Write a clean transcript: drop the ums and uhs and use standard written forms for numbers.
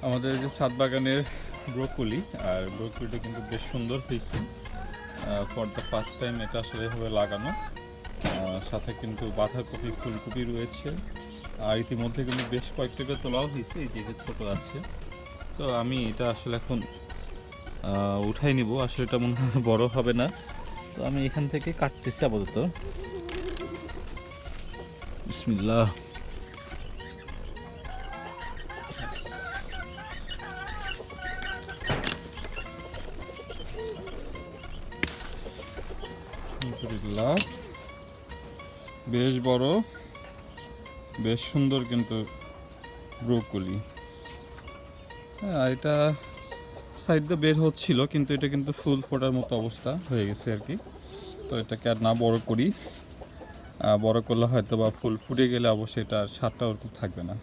আমাদের যে ছাদ বাগানের ব্রোকলি, আর ব্রোকলিটা কিন্তু বেশ সুন্দর হয়েছে। ফর দ্য ফার্স্ট টাইম এটা আসলে এভাবে লাগানো। সাথে কিন্তু বাঁধাকপি, ফুলকপি রয়েছে। আর ইতিমধ্যে কিন্তু বেশ কয়েকটা তোলাও হয়েছে, এই যে ছোট আছে। তো আমি এটা আসলে এখন উঠাই নিব। আসলে এটা মনে হয় বড় হবে না, তো আমি এখান থেকে কাটতেছি আপাতত। বিসমিল্লাহ। আলহামদুলিল্লাহ, বেশ বড়, বেশ সুন্দর কিন্তু ব্রোকলি। হ্যাঁ, এটা সাইড দিয়ে বের হচ্ছিল, কিন্তু এটা কিন্তু ফুল ফোটার মতো অবস্থা হয়ে গেছে আর কি। তো এটাকে আর না বড় করি, বড় করলে হয়তো বা ফুল ফুটে গেলে অবশ্যই এটার স্বাদটা ওরকম থাকবে না।